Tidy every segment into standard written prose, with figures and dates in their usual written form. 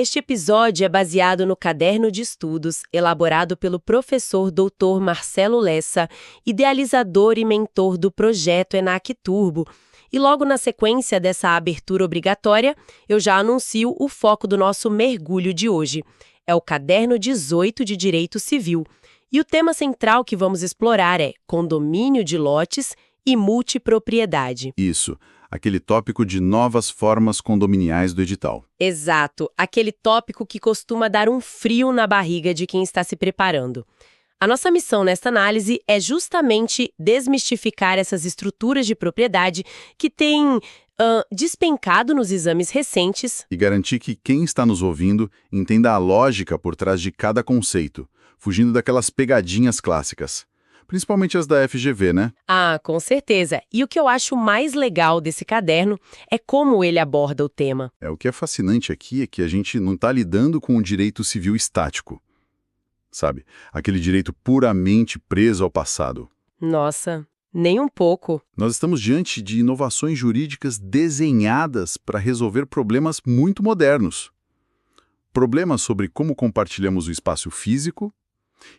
Este episódio é baseado no caderno de estudos elaborado pelo professor Dr. Marcelo Lessa, idealizador e mentor do projeto ENAC Turbo. E logo na sequência dessa abertura obrigatória, eu já anuncio o foco do nosso mergulho de hoje. É o Caderno 18 de Direito Civil. E o tema central que vamos explorar é condomínio de lotes e multipropriedade. Isso, aquele tópico de novas formas condominiais do edital. Exato, aquele tópico que costuma dar um frio na barriga de quem está se preparando. A nossa missão nesta análise é justamente desmistificar essas estruturas de propriedade que têm despencado nos exames recentes E garantir que quem está nos ouvindo entenda a lógica por trás de cada conceito, fugindo daquelas pegadinhas clássicas. Principalmente as da FGV, né? Ah, com certeza. E o que eu acho mais legal desse caderno é como ele aborda o tema. O que é fascinante aqui é que a gente não está lidando com um direito civil estático. Sabe? Aquele direito puramente preso ao passado. Nossa, nem um pouco. Nós estamos diante de inovações jurídicas desenhadas para resolver problemas muito modernos. Problemas sobre como compartilhamos o espaço físico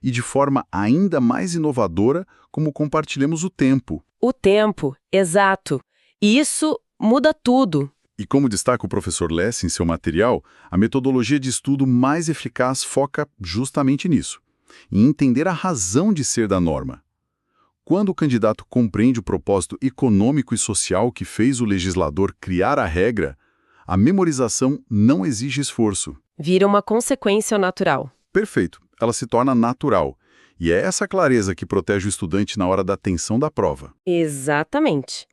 e, de forma ainda mais inovadora, como compartilhamos o tempo. O tempo, exato. E isso muda tudo. E como destaca o professor Lessa em seu material, a metodologia de estudo mais eficaz foca justamente nisso, em entender a razão de ser da norma. Quando o candidato compreende o propósito econômico e social que fez o legislador criar a regra, a memorização não exige esforço. Vira uma consequência natural. Perfeito, ela se torna natural. E é essa clareza que protege o estudante na hora da tensão da prova. Exatamente.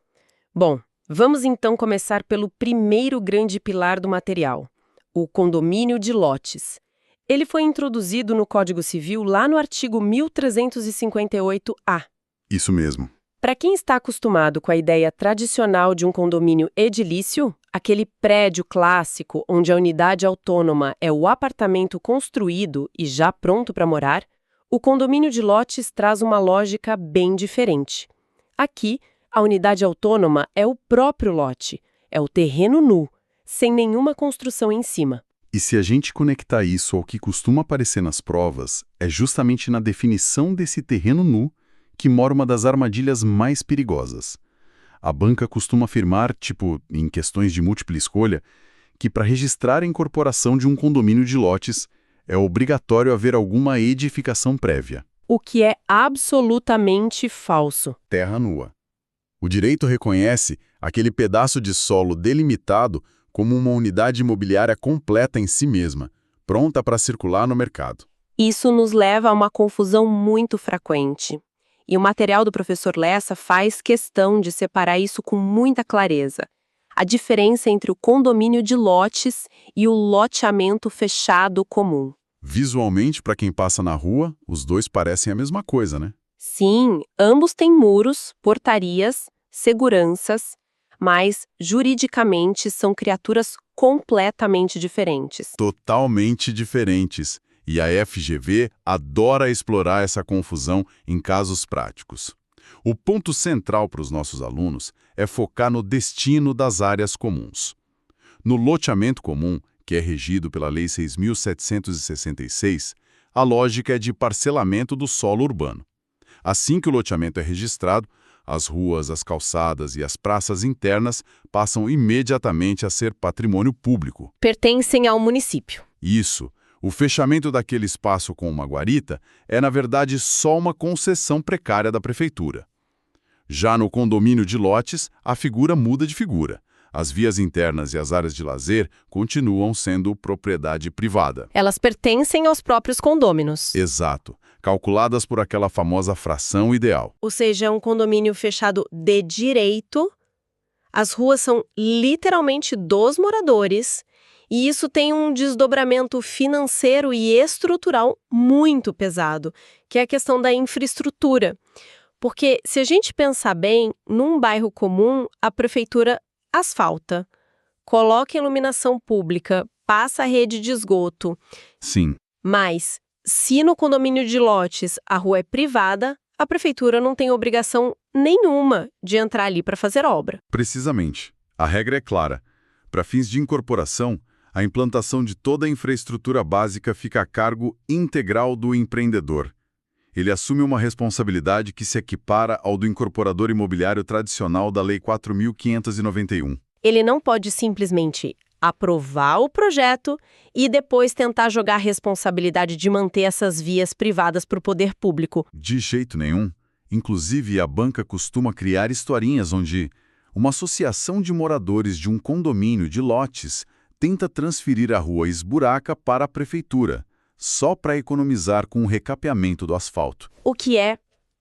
Bom, vamos então começar pelo primeiro grande pilar do material, o condomínio de lotes. Ele foi introduzido no Código Civil lá no artigo 1358-A. Isso mesmo. Para quem está acostumado com a ideia tradicional de um condomínio edilício, aquele prédio clássico onde a unidade autônoma é o apartamento construído e já pronto para morar, o condomínio de lotes traz uma lógica bem diferente. Aqui, a unidade autônoma é o próprio lote, é o terreno nu, sem nenhuma construção em cima. E se a gente conectar isso ao que costuma aparecer nas provas, é justamente na definição desse terreno nu que mora uma das armadilhas mais perigosas. A banca costuma afirmar, em questões de múltipla escolha, que para registrar a incorporação de um condomínio de lotes, é obrigatório haver alguma edificação prévia. O que é absolutamente falso. Terra nua. O direito reconhece aquele pedaço de solo delimitado como uma unidade imobiliária completa em si mesma, pronta para circular no mercado. Isso nos leva a uma confusão muito frequente. E o material do professor Lessa faz questão de separar isso com muita clareza. A diferença entre o condomínio de lotes e o loteamento fechado comum. Visualmente, para quem passa na rua, os dois parecem a mesma coisa, né? Sim, ambos têm muros, portarias, seguranças, mas juridicamente são criaturas completamente diferentes. Totalmente diferentes. E a FGV adora explorar essa confusão em casos práticos. O ponto central para os nossos alunos é focar no destino das áreas comuns. No loteamento comum, que é regido pela Lei 6.766, a lógica é de parcelamento do solo urbano. Assim que o loteamento é registrado, as ruas, as calçadas e as praças internas passam imediatamente a ser patrimônio público. Pertencem ao município. Isso. O fechamento daquele espaço com uma guarita é, na verdade, só uma concessão precária da prefeitura. Já no condomínio de lotes, a figura muda de figura. As vias internas e as áreas de lazer continuam sendo propriedade privada. Elas pertencem aos próprios condôminos. Exato. Calculadas por aquela famosa fração ideal. Ou seja, é um condomínio fechado de direito. As ruas são literalmente dos moradores. E isso tem um desdobramento financeiro e estrutural muito pesado, que é a questão da infraestrutura. Porque, se a gente pensar bem, num bairro comum, a prefeitura asfalta, coloca iluminação pública, passa a rede de esgoto. Sim. Mas, se no condomínio de lotes a rua é privada, a prefeitura não tem obrigação nenhuma de entrar ali para fazer obra. Precisamente. A regra é clara. Para fins de incorporação, A implantação de toda a infraestrutura básica fica a cargo integral do empreendedor. Ele assume uma responsabilidade que se equipara ao do incorporador imobiliário tradicional da Lei 4.591. Ele não pode simplesmente aprovar o projeto e depois tentar jogar a responsabilidade de manter essas vias privadas para o poder público. De jeito nenhum. Inclusive, a banca costuma criar historinhas onde uma associação de moradores de um condomínio de lotes tenta transferir a rua esburaca para a prefeitura, só para economizar com o recapeamento do asfalto. O que é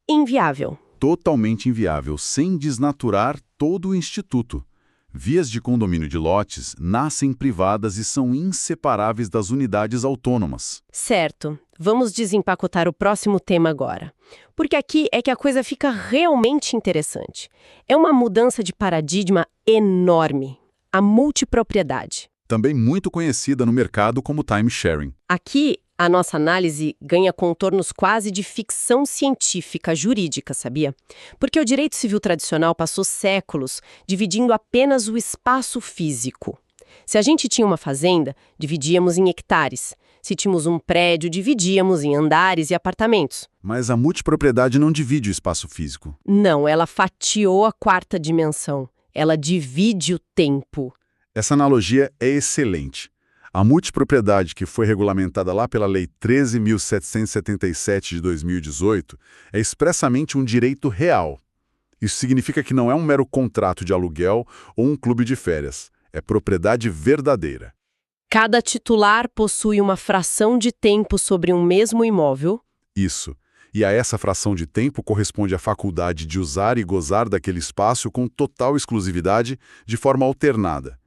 inviável. Totalmente inviável, sem desnaturar todo o instituto. Vias de condomínio de lotes nascem privadas e são inseparáveis das unidades autônomas. Certo. Vamos desempacotar o próximo tema agora. Porque aqui é que a coisa fica realmente interessante. É uma mudança de paradigma enorme. A multipropriedade. Também muito conhecida no mercado como timesharing. Aqui, a nossa análise ganha contornos quase de ficção científica jurídica, sabia? Porque o direito civil tradicional passou séculos dividindo apenas o espaço físico. Se a gente tinha uma fazenda, dividíamos em hectares. Se tínhamos um prédio, dividíamos em andares e apartamentos. Mas a multipropriedade não divide o espaço físico. Não, ela fatiou a quarta dimensão. Ela divide o tempo. Essa analogia é excelente. A multipropriedade, que foi regulamentada lá pela Lei 13.777 de 2018, é expressamente um direito real. Isso significa que não é um mero contrato de aluguel ou um clube de férias. É propriedade verdadeira. Cada titular possui uma fração de tempo sobre um mesmo imóvel. Isso. E a essa fração de tempo corresponde a faculdade de usar e gozar daquele espaço com total exclusividade, de forma alternada.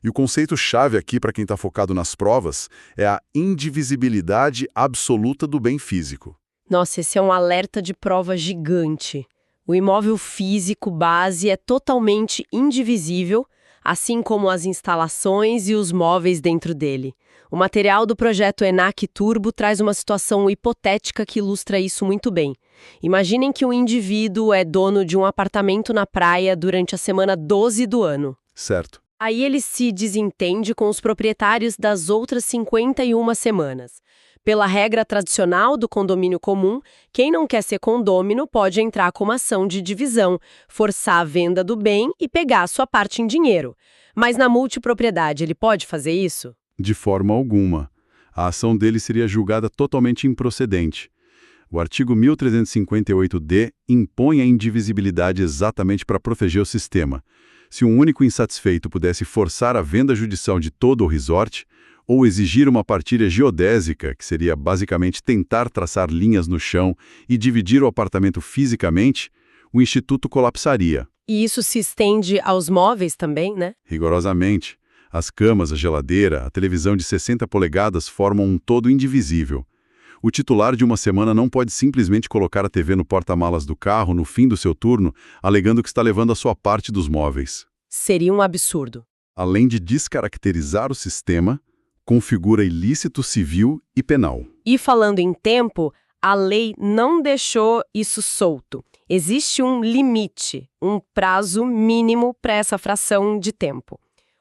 E o conceito-chave aqui, para quem está focado nas provas, é a indivisibilidade absoluta do bem físico. Nossa, esse é um alerta de prova gigante. O imóvel físico base é totalmente indivisível, assim como as instalações e os móveis dentro dele. O material do projeto ENAC Turbo traz uma situação hipotética que ilustra isso muito bem. Imaginem que um indivíduo é dono de um apartamento na praia durante a semana 12 do ano. Certo. Aí ele se desentende com os proprietários das outras 51 semanas. Pela regra tradicional do condomínio comum, quem não quer ser condômino pode entrar com uma ação de divisão, forçar a venda do bem e pegar a sua parte em dinheiro. Mas na multipropriedade ele pode fazer isso? De forma alguma. A ação dele seria julgada totalmente improcedente. O artigo 1358-D impõe a indivisibilidade exatamente para proteger o sistema. Se um único insatisfeito pudesse forçar a venda judicial de todo o resort, ou exigir uma partilha geodésica, que seria basicamente tentar traçar linhas no chão e dividir o apartamento fisicamente, o instituto colapsaria. E isso se estende aos móveis também, né? Rigorosamente. As camas, a geladeira, a televisão de 60 polegadas formam um todo indivisível. O titular de uma semana não pode simplesmente colocar a TV no porta-malas do carro no fim do seu turno, alegando que está levando a sua parte dos móveis. Seria um absurdo. Além de descaracterizar o sistema, configura ilícito civil e penal. E falando em tempo, a lei não deixou isso solto. Existe um limite, um prazo mínimo para essa fração de tempo.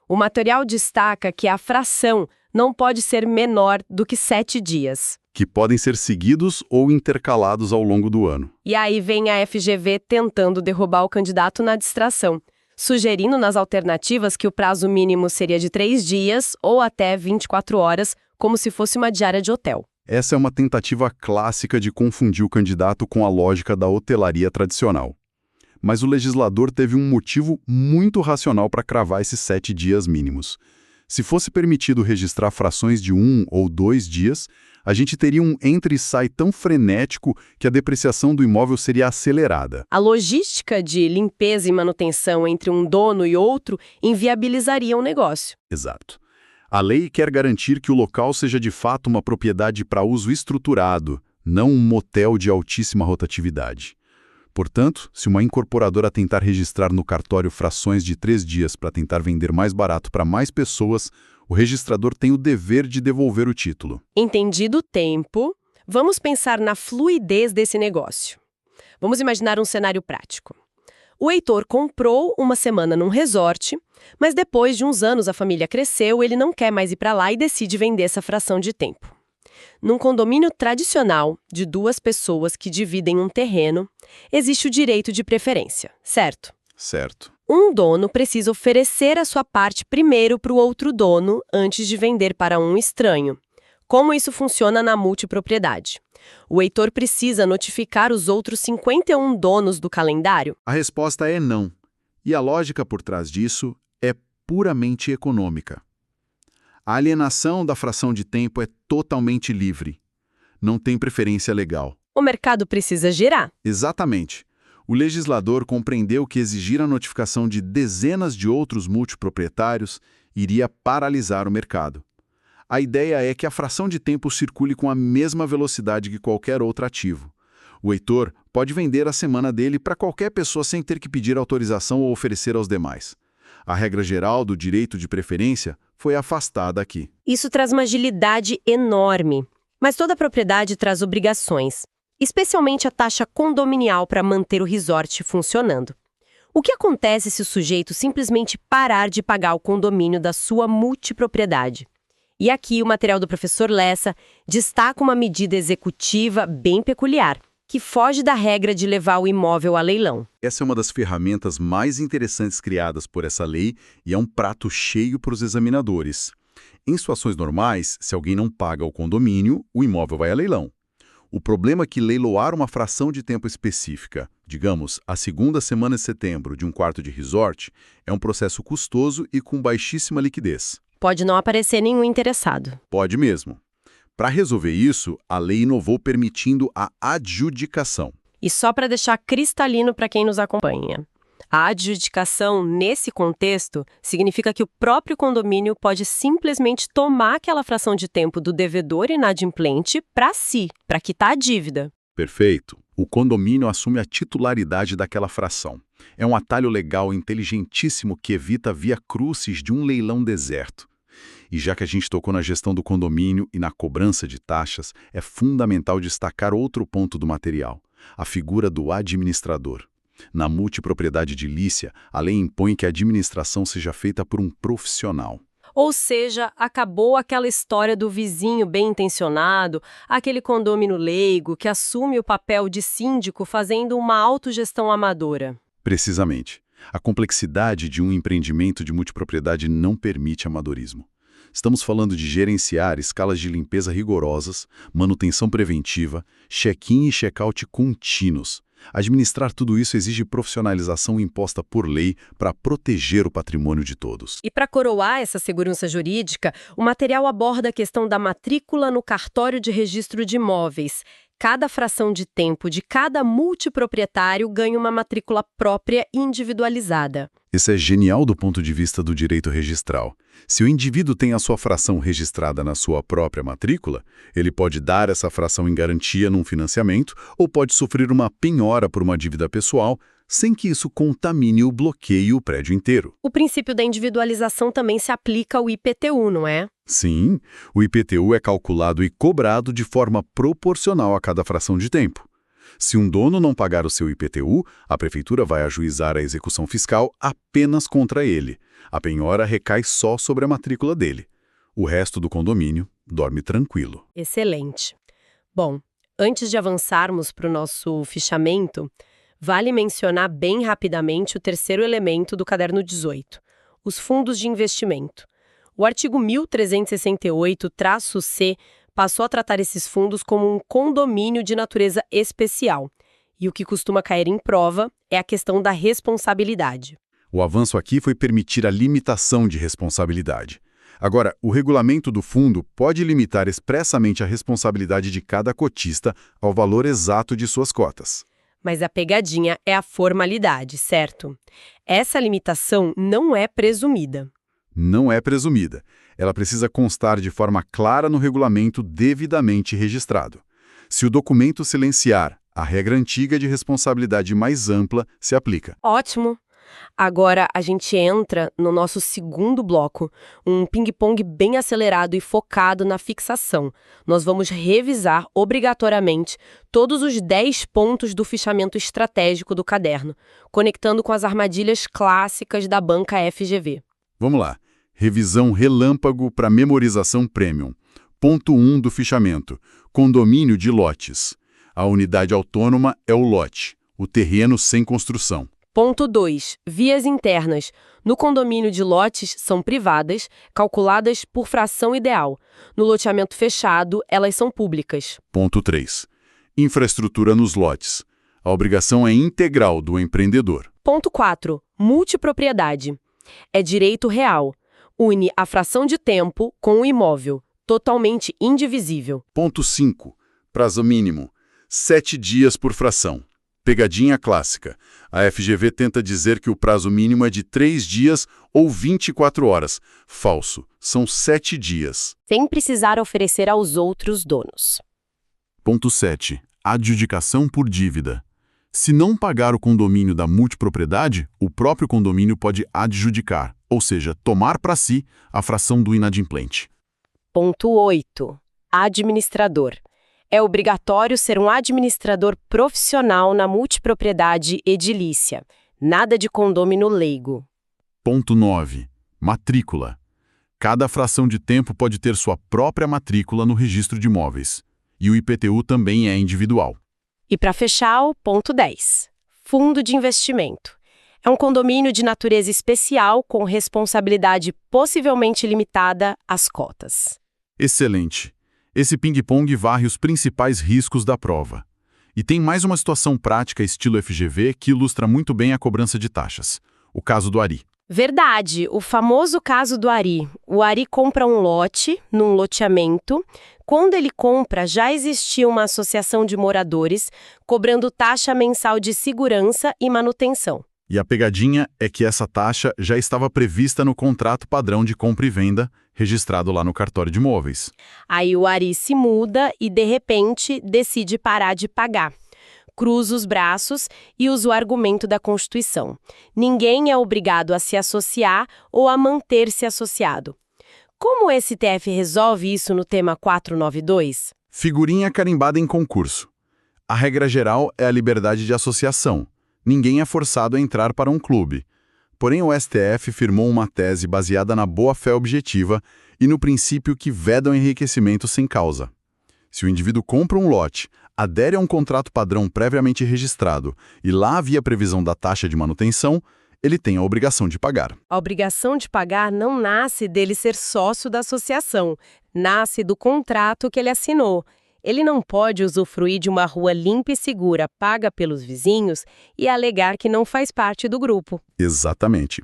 O material destaca que a fração não pode ser menor do que 7 dias. Que podem ser seguidos ou intercalados ao longo do ano. E aí vem a FGV tentando derrubar o candidato na distração, sugerindo nas alternativas que o prazo mínimo seria de 3 dias ou até 24 horas, como se fosse uma diária de hotel. Essa é uma tentativa clássica de confundir o candidato com a lógica da hotelaria tradicional. Mas o legislador teve um motivo muito racional para cravar esses 7 dias mínimos. Se fosse permitido registrar frações de 1 ou 2 dias, a gente teria um entra e sai tão frenético que a depreciação do imóvel seria acelerada. A logística de limpeza e manutenção entre um dono e outro inviabilizaria o negócio. Exato. A lei quer garantir que o local seja de fato uma propriedade para uso estruturado, não um motel de altíssima rotatividade. Portanto, se uma incorporadora tentar registrar no cartório frações de 3 dias para tentar vender mais barato para mais pessoas, o registrador tem o dever de devolver o título. Entendido o tempo, vamos pensar na fluidez desse negócio. Vamos imaginar um cenário prático. O Heitor comprou uma semana num resort, mas depois de uns anos a família cresceu, ele não quer mais ir para lá e decide vender essa fração de tempo. Num condomínio tradicional de 2 pessoas que dividem um terreno, existe o direito de preferência, certo? Certo. Um dono precisa oferecer a sua parte primeiro para o outro dono antes de vender para um estranho. Como isso funciona na multipropriedade? O Heitor precisa notificar os outros 51 donos do calendário? A resposta é não. E a lógica por trás disso é puramente econômica. A alienação da fração de tempo é totalmente livre. Não tem preferência legal. O mercado precisa girar. Exatamente. O legislador compreendeu que exigir a notificação de dezenas de outros multiproprietários iria paralisar o mercado. A ideia é que a fração de tempo circule com a mesma velocidade que qualquer outro ativo. O Heitor pode vender a semana dele para qualquer pessoa sem ter que pedir autorização ou oferecer aos demais. A regra geral do direito de preferência foi afastada aqui. Isso traz uma agilidade enorme. Mas toda propriedade traz obrigações, especialmente a taxa condominial para manter o resort funcionando. O que acontece se o sujeito simplesmente parar de pagar o condomínio da sua multipropriedade? E aqui o material do professor Lessa destaca uma medida executiva bem peculiar, que foge da regra de levar o imóvel a leilão. Essa é uma das ferramentas mais interessantes criadas por essa lei e é um prato cheio para os examinadores. Em situações normais, se alguém não paga o condomínio, o imóvel vai a leilão. O problema é que leiloar uma fração de tempo específica, digamos, a segunda semana de setembro de um quarto de resort, é um processo custoso e com baixíssima liquidez. Pode não aparecer nenhum interessado. Pode mesmo. Para resolver isso, a lei inovou permitindo a adjudicação. E só para deixar cristalino para quem nos acompanha. A adjudicação, nesse contexto, significa que o próprio condomínio pode simplesmente tomar aquela fração de tempo do devedor inadimplente para si, para quitar a dívida. Perfeito. O condomínio assume a titularidade daquela fração. É um atalho legal inteligentíssimo que evita a via crucis de um leilão deserto. E já que a gente tocou na gestão do condomínio e na cobrança de taxas, é fundamental destacar outro ponto do material, a figura do administrador. Na multipropriedade edilícia, a lei impõe que a administração seja feita por um profissional. Ou seja, acabou aquela história do vizinho bem-intencionado, aquele condômino leigo que assume o papel de síndico fazendo uma autogestão amadora. Precisamente. A complexidade de um empreendimento de multipropriedade não permite amadorismo. Estamos falando de gerenciar escalas de limpeza rigorosas, manutenção preventiva, check-in e check-out contínuos. Administrar tudo isso exige profissionalização imposta por lei para proteger o patrimônio de todos. E para coroar essa segurança jurídica, o material aborda a questão da matrícula no cartório de registro de imóveis. Cada fração de tempo de cada multiproprietário ganha uma matrícula própria e individualizada. Isso é genial do ponto de vista do direito registral. Se o indivíduo tem a sua fração registrada na sua própria matrícula, ele pode dar essa fração em garantia num financiamento ou pode sofrer uma penhora por uma dívida pessoal, sem que isso contamine ou bloqueie o prédio inteiro. O princípio da individualização também se aplica ao IPTU, não é? Sim, o IPTU é calculado e cobrado de forma proporcional a cada fração de tempo. Se um dono não pagar o seu IPTU, a prefeitura vai ajuizar a execução fiscal apenas contra ele. A penhora recai só sobre a matrícula dele. O resto do condomínio dorme tranquilo. Excelente. Bom, antes de avançarmos para o nosso fichamento, vale mencionar bem rapidamente o terceiro elemento do caderno 18, os fundos de investimento. O artigo 1368-C passou a tratar esses fundos como um condomínio de natureza especial. E o que costuma cair em prova é a questão da responsabilidade. O avanço aqui foi permitir a limitação de responsabilidade. Agora, o regulamento do fundo pode limitar expressamente a responsabilidade de cada cotista ao valor exato de suas cotas. Mas a pegadinha é a formalidade, certo? Essa limitação não é presumida. Não é presumida. Ela precisa constar de forma clara no regulamento devidamente registrado. Se o documento silenciar, a regra antiga de responsabilidade mais ampla se aplica. Ótimo! Agora a gente entra no nosso segundo bloco, um ping-pong bem acelerado e focado na fixação. Nós vamos revisar obrigatoriamente todos os 10 pontos do fichamento estratégico do caderno, conectando com as armadilhas clássicas da banca FGV. Vamos lá. Revisão relâmpago para memorização premium. Ponto 1 do fichamento. Condomínio de lotes. A unidade autônoma é o lote, o terreno sem construção. Ponto 2. Vias internas. No condomínio de lotes são privadas, calculadas por fração ideal. No loteamento fechado, elas são públicas. Ponto 3. Infraestrutura nos lotes. A obrigação é integral do empreendedor. Ponto 4. Multipropriedade. É direito real. Une a fração de tempo com o imóvel, totalmente indivisível. Ponto 5. Prazo mínimo. 7 dias por fração. Pegadinha clássica. A FGV tenta dizer que o prazo mínimo é de 3 dias ou 24 horas. Falso. São 7 dias. Sem precisar oferecer aos outros donos. Ponto 7. Adjudicação por dívida. Se não pagar o condomínio da multipropriedade, o próprio condomínio pode adjudicar, ou seja, tomar para si a fração do inadimplente. Ponto 8. Administrador. É obrigatório ser um administrador profissional na multipropriedade edilícia. Nada de condômino leigo. Ponto 9. Matrícula. Cada fração de tempo pode ter sua própria matrícula no registro de imóveis. E o IPTU também é individual. E para fechar, o ponto 10. Fundo de investimento. É um condomínio de natureza especial com responsabilidade possivelmente limitada às cotas. Excelente. Esse ping-pong varre os principais riscos da prova. E tem mais uma situação prática estilo FGV que ilustra muito bem a cobrança de taxas. O caso do Ari. Verdade, o famoso caso do Ari. O Ari compra um lote, num loteamento. Quando ele compra, já existia uma associação de moradores cobrando taxa mensal de segurança e manutenção. E a pegadinha é que essa taxa já estava prevista no contrato padrão de compra e venda, registrado lá no cartório de imóveis. Aí o Ari se muda e, de repente, decide parar de pagar. Cruza os braços e usa o argumento da Constituição. Ninguém é obrigado a se associar ou a manter-se associado. Como o STF resolve isso no tema 492? Figurinha carimbada em concurso. A regra geral é a liberdade de associação. Ninguém é forçado a entrar para um clube. Porém, o STF firmou uma tese baseada na boa-fé objetiva e no princípio que veda o enriquecimento sem causa. Se o indivíduo compra um lote, adere a um contrato padrão previamente registrado e lá havia previsão da taxa de manutenção, ele tem a obrigação de pagar. A obrigação de pagar não nasce dele ser sócio da associação, nasce do contrato que ele assinou. Ele não pode usufruir de uma rua limpa e segura paga pelos vizinhos e alegar que não faz parte do grupo. Exatamente.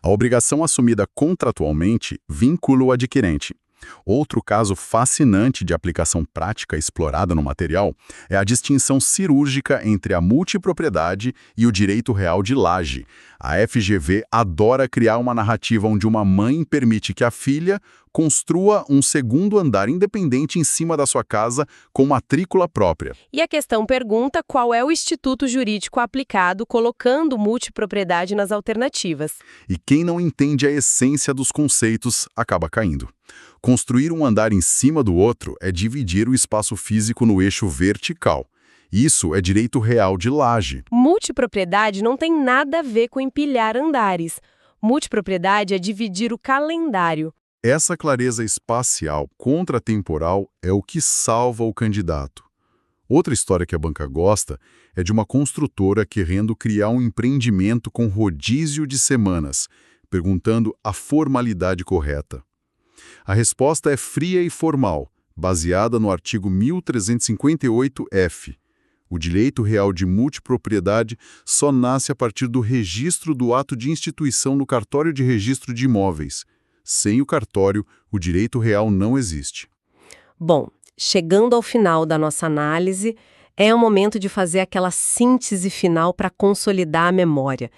A obrigação assumida contratualmente vincula o adquirente. Outro caso fascinante de aplicação prática explorada no material é a distinção cirúrgica entre a multipropriedade e o direito real de laje. A FGV adora criar uma narrativa onde uma mãe permite que a filha construa um segundo andar independente em cima da sua casa com matrícula própria. E a questão pergunta qual é o instituto jurídico aplicado colocando multipropriedade nas alternativas. E quem não entende a essência dos conceitos acaba caindo. Construir um andar em cima do outro é dividir o espaço físico no eixo vertical. Isso é direito real de laje. Multipropriedade não tem nada a ver com empilhar andares. Multipropriedade é dividir o calendário. Essa clareza espacial contratemporal é o que salva o candidato. Outra história que a banca gosta é de uma construtora querendo criar um empreendimento com rodízio de semanas, perguntando a formalidade correta. A resposta é fria e formal, baseada no artigo 1358-F. O direito real de multipropriedade só nasce a partir do registro do ato de instituição no cartório de registro de imóveis. Sem o cartório, o direito real não existe. Bom, chegando ao final da nossa análise, é o momento de fazer aquela síntese final para consolidar a memória.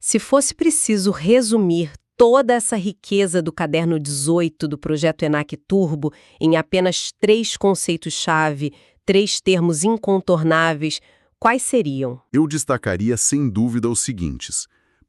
Se fosse preciso resumir toda essa riqueza do caderno 18 do projeto ENAC Turbo em apenas 3 conceitos-chave, 3 termos incontornáveis, quais seriam? Eu destacaria sem dúvida os seguintes.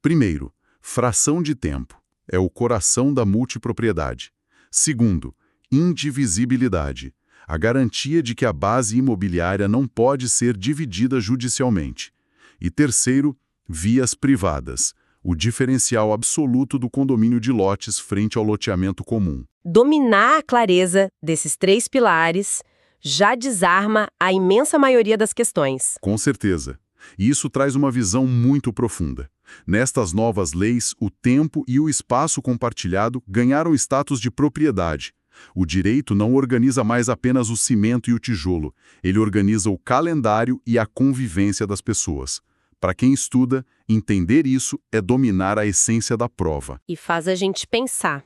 Primeiro, fração de tempo. É o coração da multipropriedade. Segundo, indivisibilidade. A garantia de que a base imobiliária não pode ser dividida judicialmente. E terceiro, vias privadas. O diferencial absoluto do condomínio de lotes frente ao loteamento comum. Dominar a clareza desses 3 pilares já desarma a imensa maioria das questões. Com certeza. E isso traz uma visão muito profunda. Nestas novas leis, o tempo e o espaço compartilhado ganharam status de propriedade. O direito não organiza mais apenas o cimento e o tijolo, ele organiza o calendário e a convivência das pessoas. Para quem estuda, entender isso é dominar a essência da prova. E faz a gente pensar.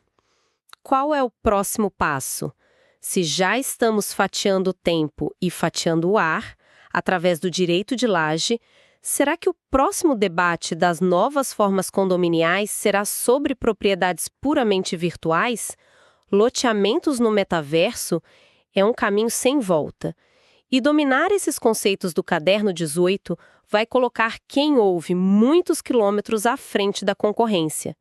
Qual é o próximo passo? Se já estamos fatiando o tempo e fatiando o ar, através do direito de laje, será que o próximo debate das novas formas condominiais será sobre propriedades puramente virtuais? Loteamentos no metaverso é um caminho sem volta. E dominar esses conceitos do Caderno 18 vai colocar quem ouve muitos quilômetros à frente da concorrência.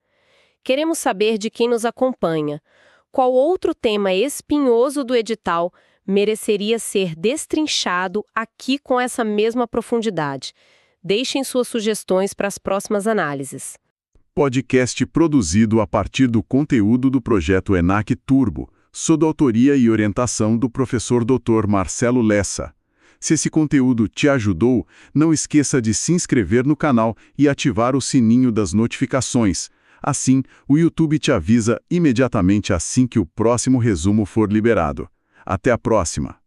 Queremos saber de quem nos acompanha. Qual outro tema espinhoso do edital mereceria ser destrinchado aqui com essa mesma profundidade? Deixem suas sugestões para as próximas análises. Podcast produzido a partir do conteúdo do projeto ENAC Turbo, sob autoria e orientação do professor Dr. Marcelo Lessa. Se esse conteúdo te ajudou, não esqueça de se inscrever no canal e ativar o sininho das notificações. Assim, o YouTube te avisa imediatamente assim que o próximo resumo for liberado. Até a próxima!